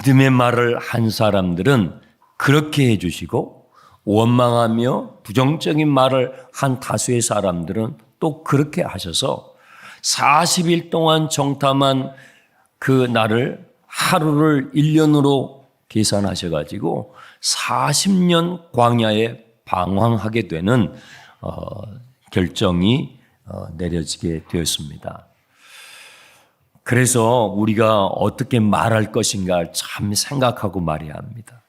믿음의 말을 한 사람들은 그렇게 해주시고 원망하며 부정적인 말을 한 다수의 사람들은 또 그렇게 하셔서 40일 동안 정탐한 그 날을 하루를 1년으로 계산하셔가지고 40년 광야에 방황하게 되는 결정이 내려지게 되었습니다. 그래서 우리가 어떻게 말할 것인가 참 생각하고 말해야 합니다.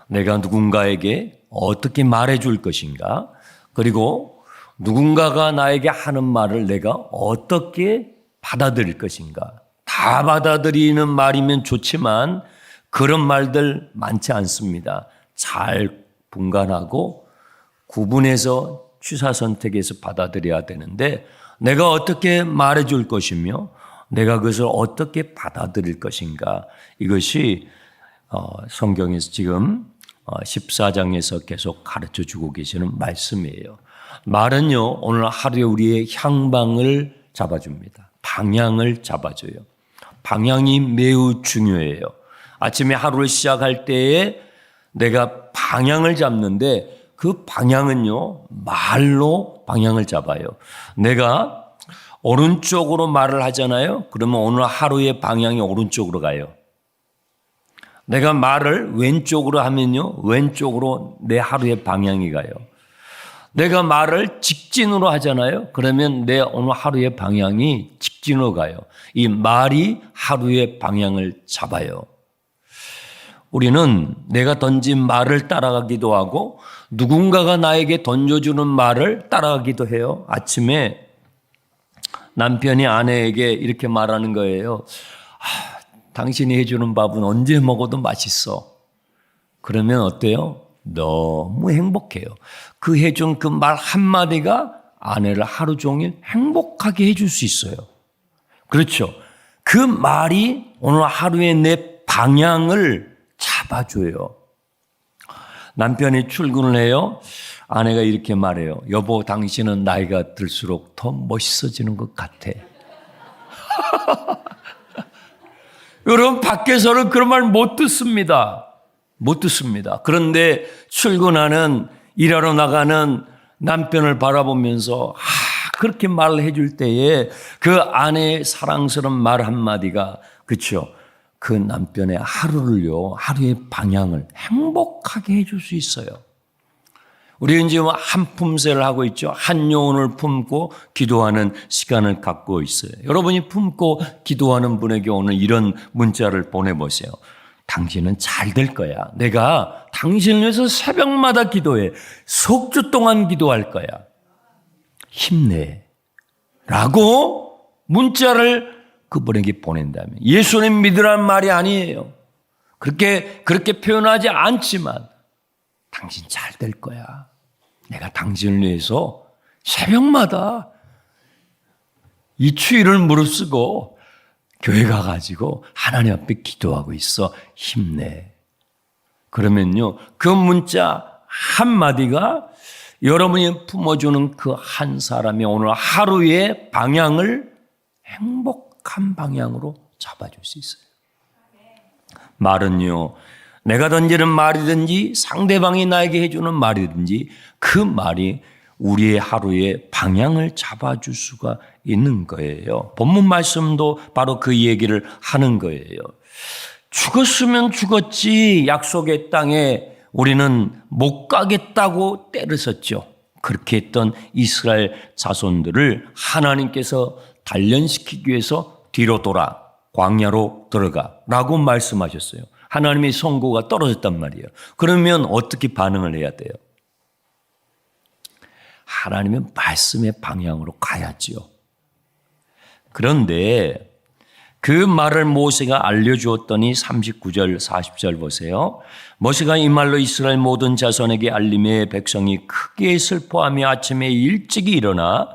내가 누군가에게 어떻게 말해줄 것인가, 그리고 누군가가 나에게 하는 말을 내가 어떻게 받아들일 것인가. 다 받아들이는 말이면 좋지만 그런 말들 많지 않습니다. 잘 분간하고 구분해서 취사선택해서 받아들여야 되는데 내가 어떻게 말해줄 것이며 내가 그것을 어떻게 받아들일 것인가, 이것이 성경에서 지금 14장에서 계속 가르쳐주고 계시는 말씀이에요. 말은요, 오늘 하루에 우리의 향방을 잡아줍니다. 방향을 잡아줘요. 방향이 매우 중요해요. 아침에 하루를 시작할 때에 내가 방향을 잡는데 그 방향은요, 말로 방향을 잡아요. 내가 오른쪽으로 말을 하잖아요. 그러면 오늘 하루의 방향이 오른쪽으로 가요. 내가 말을 왼쪽으로 하면요, 왼쪽으로 내 하루의 방향이 가요. 내가 말을 직진으로 하잖아요. 그러면 내 오늘 하루의 방향이 직진으로 가요. 이 말이 하루의 방향을 잡아요. 우리는 내가 던진 말을 따라가기도 하고 누군가가 나에게 던져주는 말을 따라가기도 해요. 아침에 남편이 아내에게 이렇게 말하는 거예요. 당신이 해주는 밥은 언제 먹어도 맛있어. 그러면 어때요? 너무 행복해요. 그 해준 그 말 한마디가 아내를 하루 종일 행복하게 해줄 수 있어요. 그렇죠. 그 말이 오늘 하루의 내 방향을 잡아줘요. 남편이 출근을 해요. 아내가 이렇게 말해요. 여보, 당신은 나이가 들수록 더 멋있어지는 것 같아. 여러분, 밖에서는 그런 말 못 듣습니다. 못 듣습니다. 그런데 출근하는, 일하러 나가는 남편을 바라보면서 그렇게 말을 해줄 때에 그 아내의 사랑스러운 말 한마디가, 그렇죠, 그 남편의 하루를요, 하루의 방향을 행복하게 해줄 수 있어요. 우리는 지금 한 품새를 하고 있죠. 한 영혼을 품고 기도하는 시간을 갖고 있어요. 여러분이 품고 기도하는 분에게 오늘 이런 문자를 보내보세요. 당신은 잘 될 거야. 내가 당신을 위해서 새벽마다 기도해. 석 주 동안 기도할 거야. 힘내. 라고 문자를 그분에게 보낸다면, 예수님 믿으라는 말이 아니에요. 그렇게 표현하지 않지만 당신 잘 될 거야. 내가 당신을 위해서 새벽마다 이 추위를 무릅쓰고 교회 가가지고 하나님 앞에 기도하고 있어. 힘내. 그러면요, 그 문자 한마디가 여러분이 품어주는 그 한 사람의 오늘 하루의 방향을 행복한 방향으로 잡아줄 수 있어요. 말은요, 내가 던지는 말이든지 상대방이 나에게 해주는 말이든지 그 말이 우리의 하루의 방향을 잡아줄 수가 있는 거예요. 본문 말씀도 바로 그 얘기를 하는 거예요. 죽었으면 죽었지 약속의 땅에 우리는 못 가겠다고 때를 썼죠. 그렇게 했던 이스라엘 자손들을 하나님께서 단련시키기 위해서 뒤로 돌아 광야로 들어가라고 말씀하셨어요. 하나님의 선고가 떨어졌단 말이에요. 그러면 어떻게 반응을 해야 돼요? 하나님의 말씀의 방향으로 가야지요. 그런데 그 말을 모세가 알려주었더니 39절 40절 보세요. 모세가 이 말로 이스라엘 모든 자손에게 알림에 백성이 크게 슬퍼하며 아침에 일찍이 일어나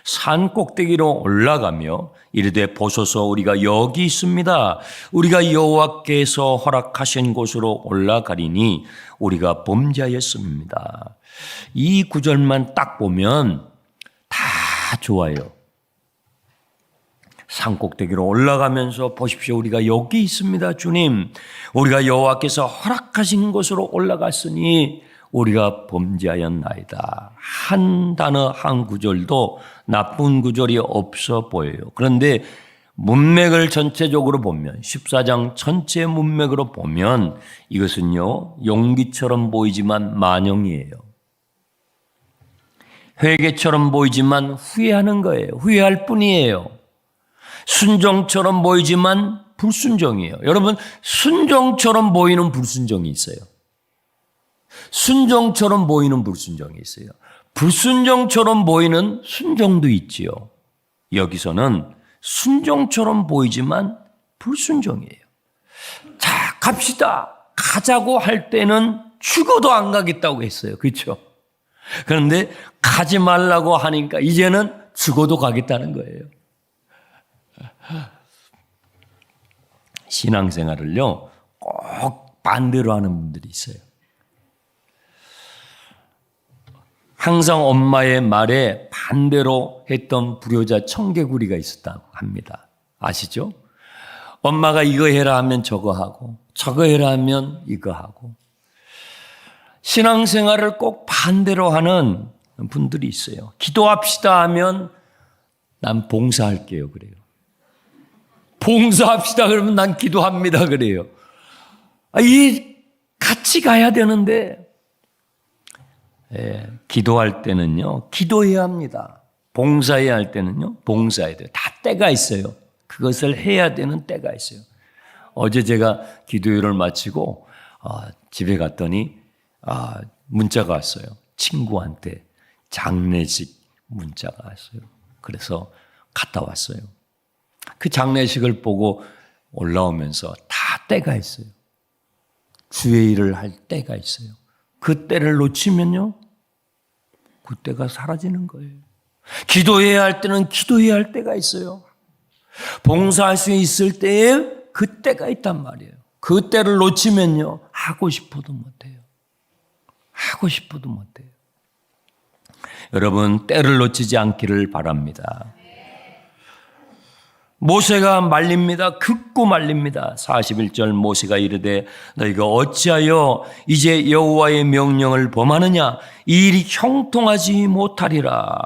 산 꼭대기로 올라가며 이르되 보소서, 우리가 여기 있습니다. 우리가 여호와께서 허락하신 곳으로 올라가리니 우리가 범죄하였습니다. 이 구절만 딱 보면 다 좋아요. 산꼭대기로 올라가면서 보십시오. 우리가 여기 있습니다. 주님. 우리가 여호와께서 허락하신 곳으로 올라갔으니 우리가 범죄하였나이다. 한 단어 한 구절도 나쁜 구절이 없어 보여요. 그런데 문맥을 전체적으로 보면 14장 전체 문맥으로 보면 이것은요. 용기처럼 보이지만 만영이에요. 회개처럼 보이지만 후회하는 거예요. 후회할 뿐이에요. 순종처럼 보이지만 불순종이에요. 여러분, 순종처럼 보이는 불순종이 있어요. 순종처럼 보이는 불순종이 있어요. 불순종처럼 보이는 순종도 있지요. 여기서는 순종처럼 보이지만 불순종이에요. 자, 갑시다. 가자고 할 때는 죽어도 안 가겠다고 했어요. 그렇죠? 그런데 가지 말라고 하니까 이제는 죽어도 가겠다는 거예요. 신앙생활을요, 꼭 반대로 하는 분들이 있어요. 항상 엄마의 말에 반대로 했던 불효자 청개구리가 있었다고 합니다. 아시죠? 엄마가 이거 해라 하면 저거 하고, 저거 해라 하면 이거 하고. 신앙생활을 꼭 반대로 하는 분들이 있어요. 기도합시다 하면 난 봉사할게요. 그래요. 봉사합시다 그러면 난 기도합니다. 그래요. 이 같이 가야 되는데, 기도할 때는요, 기도해야 합니다. 봉사해야 할 때는요, 봉사해야 돼요. 다 때가 있어요. 그것을 해야 되는 때가 있어요. 어제 제가 기도회를 마치고 집에 갔더니 문자가 왔어요. 친구한테 장례식 문자가 왔어요. 그래서 갔다 왔어요. 그 장례식을 보고 올라오면서 다 때가 있어요. 주의 일을 할 때가 있어요. 그 때를 놓치면요, 그 때가 사라지는 거예요. 기도해야 할 때는 기도해야 할 때가 있어요. 봉사할 수 있을 때에 그 때가 있단 말이에요. 그 때를 놓치면요, 하고 싶어도 못해요. 하고 싶어도 못해요. 여러분, 때를 놓치지 않기를 바랍니다. 모세가 말립니다. 극구 말립니다. 41절 모세가 이르되 너희가 어찌하여 이제 여호와의 명령을 범하느냐? 이 일이 형통하지 못하리라.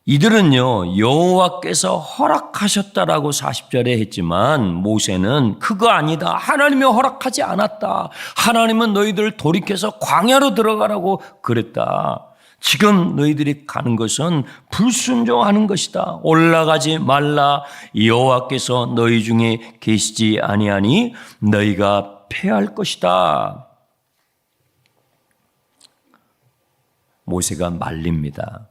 이들은요, 여호와께서 허락하셨다라고 40절에 했지만 모세는 그거 아니다. 하나님이 허락하지 않았다. 하나님은 너희들 돌이켜서 광야로 들어가라고 그랬다. 지금 너희들이 가는 것은 불순종하는 것이다. 올라가지 말라. 여호와께서 너희 중에 계시지 아니하니 너희가 패할 것이다. 모세가 말립니다.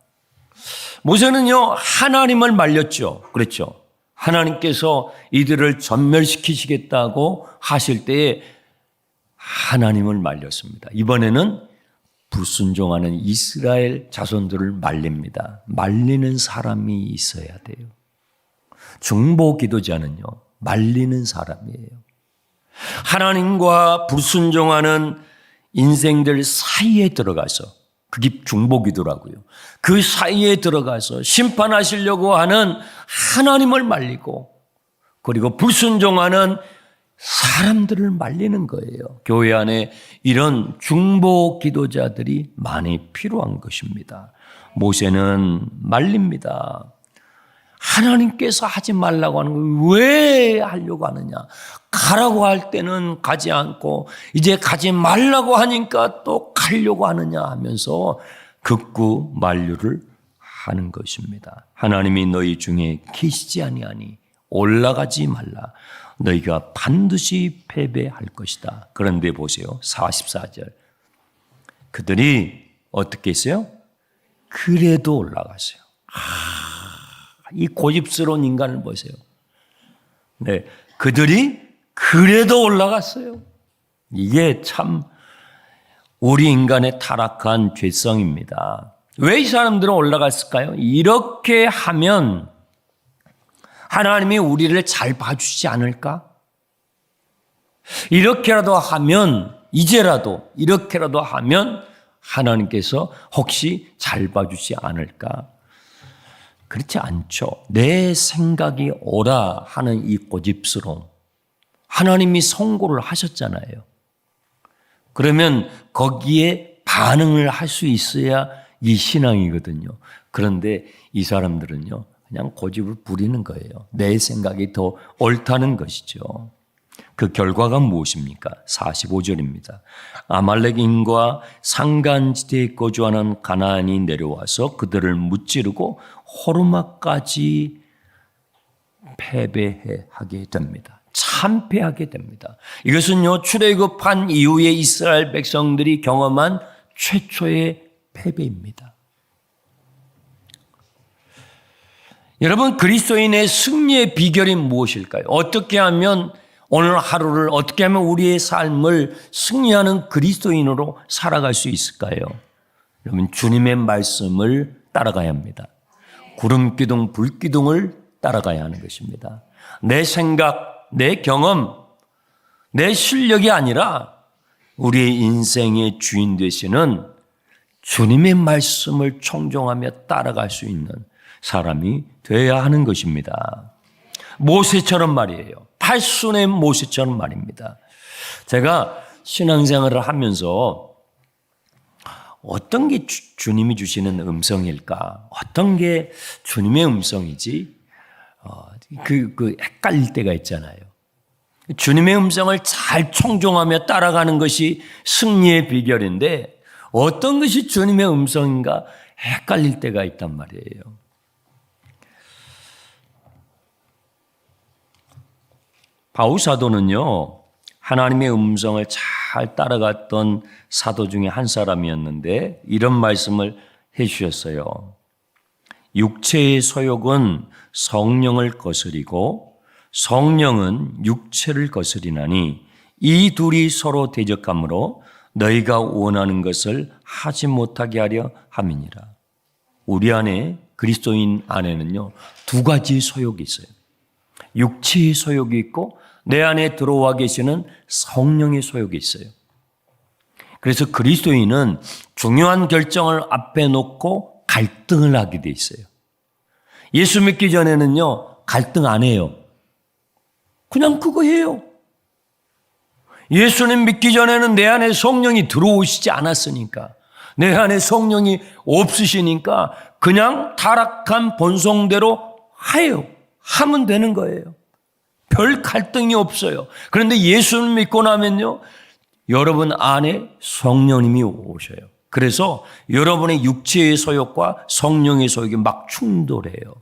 모세는요, 하나님을 말렸죠. 그렇죠. 하나님께서 이들을 전멸시키시겠다고 하실 때에 하나님을 말렸습니다. 이번에는 불순종하는 이스라엘 자손들을 말립니다. 말리는 사람이 있어야 돼요. 중보 기도자는요, 말리는 사람이에요. 하나님과 불순종하는 인생들 사이에 들어가서, 그게 중보 기도라고요. 그 사이에 들어가서 심판하시려고 하는 하나님을 말리고, 그리고 불순종하는 사람들을 말리는 거예요. 교회 안에 이런 중보 기도자들이 많이 필요한 것입니다. 모세는 말립니다. 하나님께서 하지 말라고 하는 걸 왜 하려고 하느냐? 가라고 할 때는 가지 않고 이제 가지 말라고 하니까 또 가려고 하느냐 하면서 극구 만류를 하는 것입니다. 하나님이 너희 중에 계시지 아니하니 올라가지 말라. 너희가 반드시 패배할 것이다. 그런데 보세요. 44절. 그들이 어떻게 했어요? 그래도 올라갔어요. 이 고집스러운 인간을 보세요. 네, 그들이 그래도 올라갔어요. 이게 참 우리 인간의 타락한 죄성입니다. 왜 이 사람들은 올라갔을까요? 이렇게 하면 하나님이 우리를 잘 봐주시지 않을까? 이렇게라도 하면, 이제라도 이렇게라도 하면 하나님께서 혹시 잘 봐주시지 않을까? 그렇지 않죠. 내 생각이 옳아 하는 이 고집스러움. 하나님이 선고를 하셨잖아요. 그러면 거기에 반응을 할 수 있어야 이 신앙이거든요. 그런데 이 사람들은요, 그냥 고집을 부리는 거예요. 내 생각이 더 옳다는 것이죠. 그 결과가 무엇입니까? 45절입니다. 아말렉인과 산간지대에 거주하는 가나안이 내려와서 그들을 무찌르고 호르마까지 패배하게 됩니다. 참패하게 됩니다. 이것은요, 출애굽한 이후에 이스라엘 백성들이 경험한 최초의 패배입니다. 여러분, 그리스도인의 승리의 비결이 무엇일까요? 어떻게 하면 오늘 하루를, 어떻게 하면 우리의 삶을 승리하는 그리스도인으로 살아갈 수 있을까요? 여러분, 주님의 말씀을 따라가야 합니다. 구름기둥, 불기둥을 따라가야 하는 것입니다. 내 생각, 내 경험, 내 실력이 아니라 우리의 인생의 주인 되시는 주님의 말씀을 청종하며 따라갈 수 있는 사람이 되어야 하는 것입니다. 모세처럼 말이에요. 팔순의 모세처럼 말입니다. 제가 신앙생활을 하면서 어떤 게 주님이 주시는 음성일까? 어떤 게 주님의 음성이지? 헷갈릴 때가 있잖아요. 주님의 음성을 잘 청종하며 따라가는 것이 승리의 비결인데 어떤 것이 주님의 음성인가 헷갈릴 때가 있단 말이에요. 바울 사도는요, 하나님의 음성을 잘 따라갔던 사도 중에 한 사람이었는데 이런 말씀을 해 주셨어요. 육체의 소욕은 성령을 거스리고 성령은 육체를 거스리나니 이 둘이 서로 대적함으로 너희가 원하는 것을 하지 못하게 하려 함이니라. 우리 안에, 그리스도인 안에는요, 두 가지 소욕이 있어요. 육체의 소욕이 있고 내 안에 들어와 계시는 성령의 소욕이 있어요. 그래서 그리스도인은 중요한 결정을 앞에 놓고 갈등을 하게 돼 있어요. 예수 믿기 전에는요, 갈등 안 해요. 그냥 그거 해요. 예수님 믿기 전에는 내 안에 성령이 들어오시지 않았으니까, 내 안에 성령이 없으시니까 그냥 타락한 본성대로 해요. 하면 되는 거예요. 별 갈등이 없어요. 그런데 예수를 믿고 나면요, 여러분 안에 성령님이 오셔요. 그래서 여러분의 육체의 소욕과 성령의 소욕이 막 충돌해요.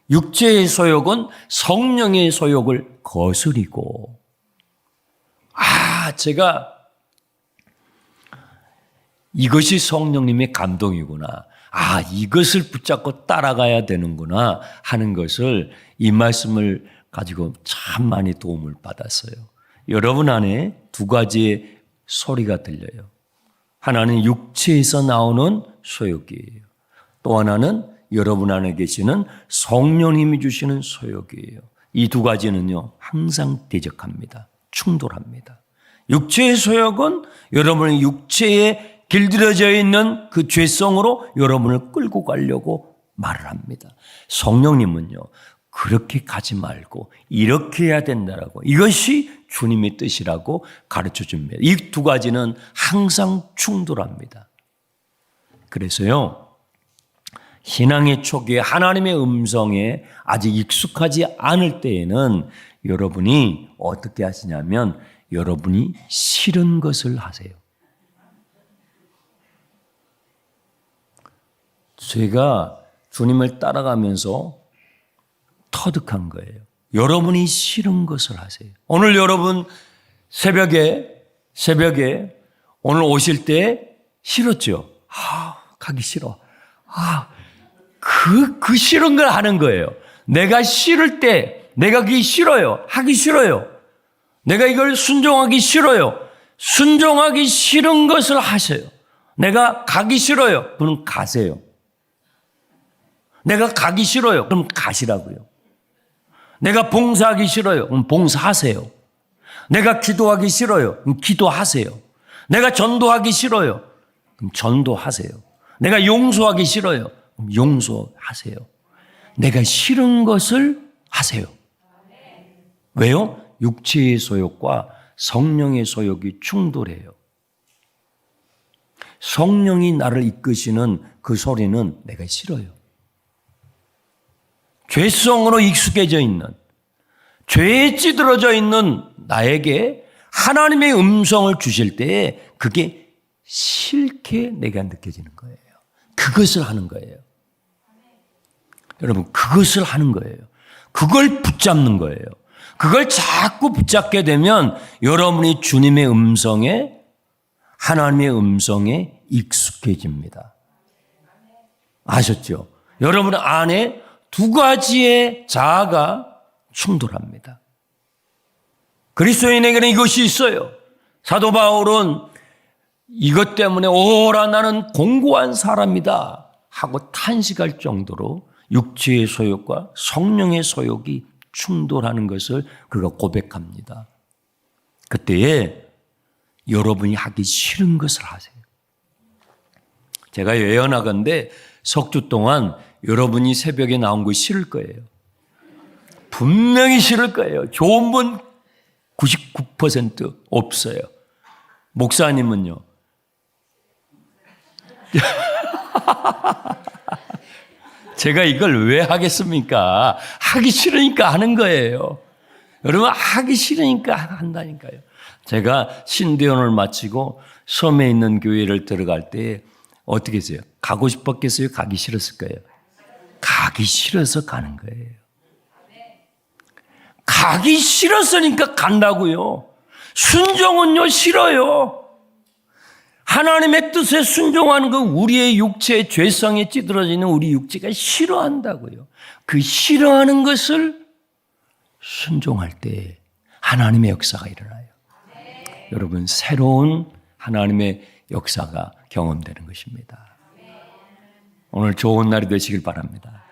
육체의 소욕은 성령의 소욕을 거스리고, 제가 이것이 성령님의 감동이구나. 이것을 붙잡고 따라가야 되는구나 하는 것을, 이 말씀을 가지고 참 많이 도움을 받았어요. 여러분 안에 두 가지의 소리가 들려요. 하나는 육체에서 나오는 소욕이에요. 또 하나는 여러분 안에 계시는 성령님이 주시는 소욕이에요. 이 두 가지는요, 항상 대적합니다. 충돌합니다. 육체의 소욕은 여러분의 육체에 길들여져 있는 그 죄성으로 여러분을 끌고 가려고 말을 합니다. 성령님은요, 그렇게 가지 말고 이렇게 해야 된다라고, 이것이 주님의 뜻이라고 가르쳐 줍니다. 이 두 가지는 항상 충돌합니다. 그래서요, 신앙의 초기에 하나님의 음성에 아직 익숙하지 않을 때에는 여러분이 어떻게 하시냐면 여러분이 싫은 것을 하세요. 제가 주님을 따라가면서 터득한 거예요. 여러분이 싫은 것을 하세요. 오늘 여러분 새벽에 오늘 오실 때 싫었죠? 가기 싫어. 그 싫은 걸 하는 거예요. 내가 싫을 때, 내가 그게 싫어요. 하기 싫어요. 내가 이걸 순종하기 싫어요. 순종하기 싫은 것을 하세요. 내가 가기 싫어요. 그럼 가세요. 내가 가기 싫어요. 그럼 가시라고요. 내가 봉사하기 싫어요. 그럼 봉사하세요. 내가 기도하기 싫어요. 그럼 기도하세요. 내가 전도하기 싫어요. 그럼 전도하세요. 내가 용서하기 싫어요. 용서하세요. 내가 싫은 것을 하세요. 왜요? 육체의 소욕과 성령의 소욕이 충돌해요. 성령이 나를 이끄시는 그 소리는 내가 싫어요. 죄성으로 익숙해져 있는, 죄에 찌들어져 있는 나에게 하나님의 음성을 주실 때에 그게 싫게 내가 느껴지는 거예요. 그것을 하는 거예요. 여러분, 그것을 하는 거예요. 그걸 붙잡는 거예요. 그걸 자꾸 붙잡게 되면 여러분이 주님의 음성에, 하나님의 음성에 익숙해집니다. 아셨죠? 여러분 안에 두 가지의 자아가 충돌합니다. 그리스도인에게는 이것이 있어요. 사도 바울은 이것 때문에 오라 나는 공고한 사람이다 하고 탄식할 정도로 육체의 소욕과 성령의 소욕이 충돌하는 것을 그가 고백합니다. 그때에 여러분이 하기 싫은 것을 하세요. 제가 예언하건대 석 주 동안 여러분이 새벽에 나온 거 싫을 거예요. 분명히 싫을 거예요. 좋은 분 99% 없어요. 목사님은요? 제가 이걸 왜 하겠습니까? 하기 싫으니까 하는 거예요. 여러분, 하기 싫으니까 한다니까요. 제가 신대원을 마치고 섬에 있는 교회를 들어갈 때 어떻게 했어요? 가고 싶었겠어요? 가기 싫었을 거예요? 가기 싫어서 가는 거예요. 가기 싫었으니까 간다고요. 순종은요, 싫어요. 하나님의 뜻에 순종하는 그 우리의 육체의 죄성에 찌들어지는 우리 육체가 싫어한다고요. 그 싫어하는 것을 순종할 때 하나님의 역사가 일어나요. 여러분, 새로운 하나님의 역사가 경험되는 것입니다. 오늘 좋은 날이 되시길 바랍니다.